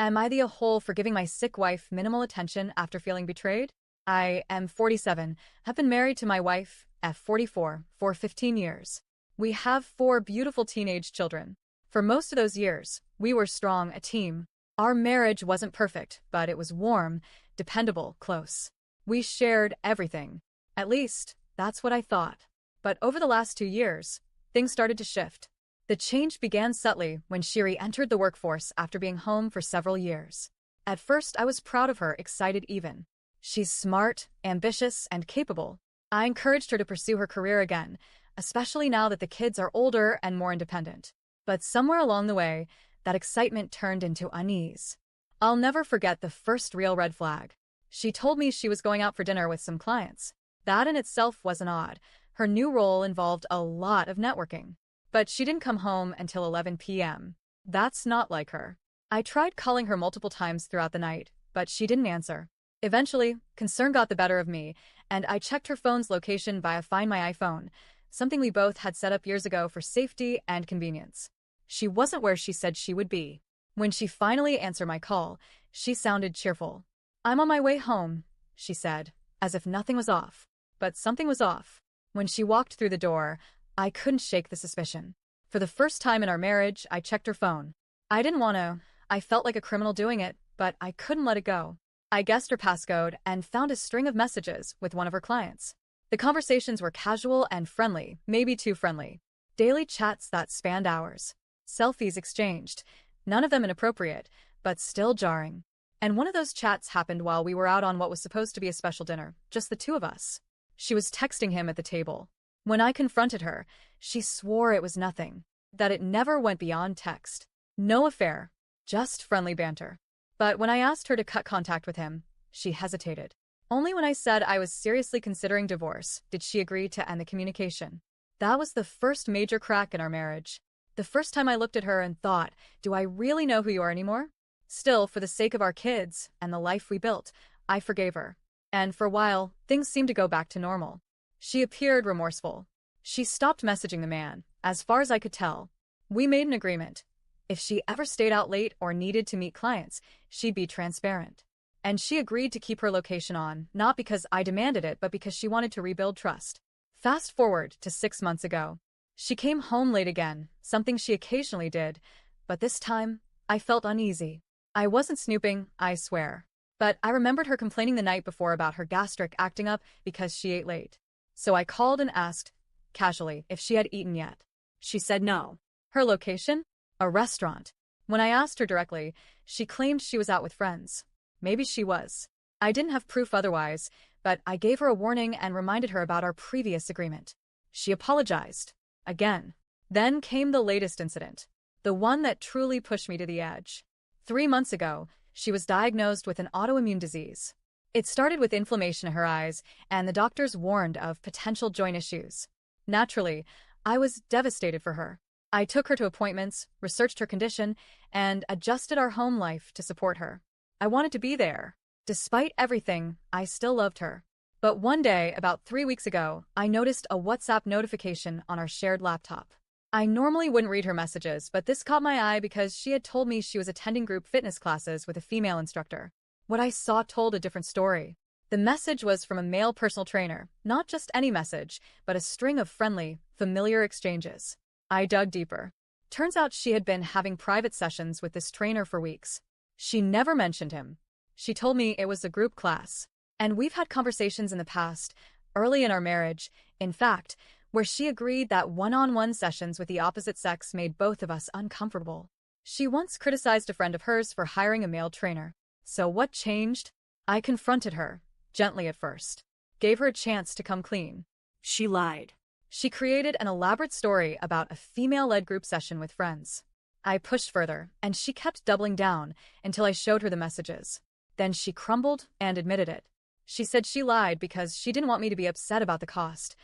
Am I the a-hole for giving my sick wife minimal attention after feeling betrayed? I am 47, have been married to my wife, at 44, for 15 years. We have 4 beautiful teenage children. For most of those years, we were strong, a team. Our marriage wasn't perfect, but it was warm, dependable, close. We shared everything. At least, that's what I thought. But over the last 2 years, things started to shift. The change began subtly when Shiri entered the workforce after being home for several years. At first, I was proud of her, excited even. She's smart, ambitious, and capable. I encouraged her to pursue her career again, especially now that the kids are older and more independent. But somewhere along the way, that excitement turned into unease. I'll never forget the first real red flag. She told me she was going out for dinner with some clients. That in itself wasn't odd. Her new role involved a lot of networking. But she didn't come home until 11 p.m. That's not like her. I tried calling her multiple times throughout the night, but she didn't answer. Eventually, concern got the better of me, and I checked her phone's location via Find My iPhone, something we both had set up years ago for safety and convenience. She wasn't where she said she would be. When she finally answered my call, she sounded cheerful. "I'm on my way home," she said, as if nothing was off. But something was off. When she walked through the door, I couldn't shake the suspicion. For the first time in our marriage, I checked her phone. I didn't want to. I felt like a criminal doing it, but I couldn't let it go. I guessed her passcode and found a string of messages with one of her clients. The conversations were casual and friendly, maybe too friendly. Daily chats that spanned hours. Selfies exchanged, none of them inappropriate, but still jarring. And one of those chats happened while we were out on what was supposed to be a special dinner, just the two of us. She was texting him at the table. When I confronted her, she swore it was nothing, that it never went beyond text. No affair, just friendly banter. But when I asked her to cut contact with him, she hesitated. Only when I said I was seriously considering divorce did she agree to end the communication. That was the first major crack in our marriage. The first time I looked at her and thought, do I really know who you are anymore? Still, for the sake of our kids and the life we built, I forgave her. And for a while, things seemed to go back to normal. She appeared remorseful. She stopped messaging the man, as far as I could tell. We made an agreement. If she ever stayed out late or needed to meet clients, she'd be transparent. And she agreed to keep her location on, not because I demanded it, but because she wanted to rebuild trust. Fast forward to 6 months ago. She came home late again, something she occasionally did, but this time, I felt uneasy. I wasn't snooping, I swear. But I remembered her complaining the night before about her gastric acting up because she ate late. So I called and asked, casually, if she had eaten yet. She said no. Her location? A restaurant. When I asked her directly, she claimed she was out with friends. Maybe she was. I didn't have proof otherwise, but I gave her a warning and reminded her about our previous agreement. She apologized. Again. Then came the latest incident. The one that truly pushed me to the edge. 3 months ago, she was diagnosed with an autoimmune disease. It started with inflammation in her eyes, and the doctors warned of potential joint issues. Naturally, I was devastated for her. I took her to appointments, researched her condition, and adjusted our home life to support her. I wanted to be there. Despite everything, I still loved her. But one day, about 3 weeks ago, I noticed a WhatsApp notification on our shared laptop. I normally wouldn't read her messages, but this caught my eye because she had told me she was attending group fitness classes with a female instructor. What I saw told a different story. The message was from a male personal trainer, not just any message, but a string of friendly, familiar exchanges. I dug deeper. Turns out she had been having private sessions with this trainer for weeks. She never mentioned him. She told me it was a group class. And we've had conversations in the past, early in our marriage, in fact, where she agreed that one-on-one sessions with the opposite sex made both of us uncomfortable. She once criticized a friend of hers for hiring a male trainer. So what changed? I confronted her, gently at first. Gave her a chance to come clean. She lied. She created an elaborate story about a female-led group session with friends. I pushed further, and she kept doubling down until I showed her the messages. Then she crumbled and admitted it. She said she lied because she didn't want me to be upset about the cost.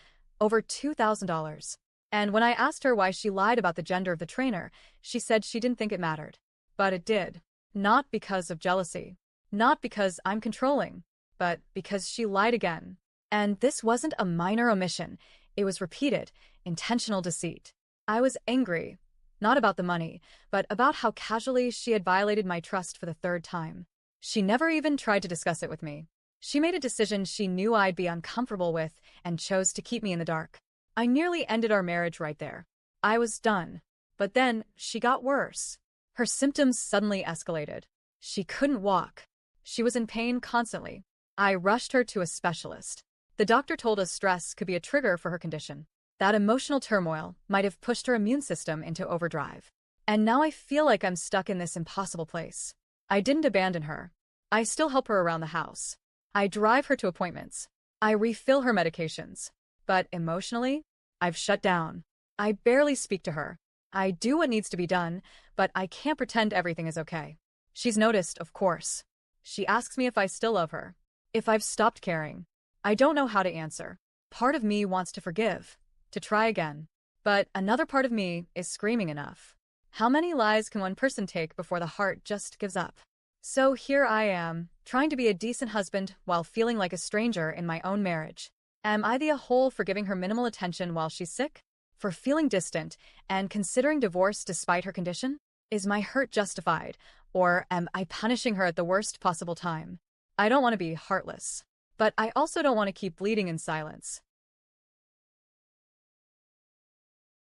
Over $2,000. And when I asked her why she lied about the gender of the trainer, she said she didn't think it mattered. But it did. Not because of jealousy. Not because I'm controlling. But because she lied again. And this wasn't a minor omission. It was repeated, intentional deceit. I was angry. Not about the money, but about how casually she had violated my trust for the third time. She never even tried to discuss it with me. She made a decision she knew I'd be uncomfortable with and chose to keep me in the dark. I nearly ended our marriage right there. I was done. But then she got worse. Her symptoms suddenly escalated. She couldn't walk. She was in pain constantly. I rushed her to a specialist. The doctor told us stress could be a trigger for her condition. That emotional turmoil might have pushed her immune system into overdrive. And now I feel like I'm stuck in this impossible place. I didn't abandon her. I still help her around the house. I drive her to appointments. I refill her medications. But emotionally, I've shut down. I barely speak to her. I do what needs to be done, but I can't pretend everything is okay. She's noticed, of course. She asks me if I still love her, if I've stopped caring. I don't know how to answer. Part of me wants to forgive, to try again. But another part of me is screaming enough. How many lies can one person take before the heart just gives up? So here I am, trying to be a decent husband while feeling like a stranger in my own marriage. Am I the a-hole for giving her minimal attention while she's sick? For feeling distant and considering divorce despite her condition? Is my hurt justified, or am I punishing her at the worst possible time? I don't want to be heartless, but I also don't want to keep bleeding in silence.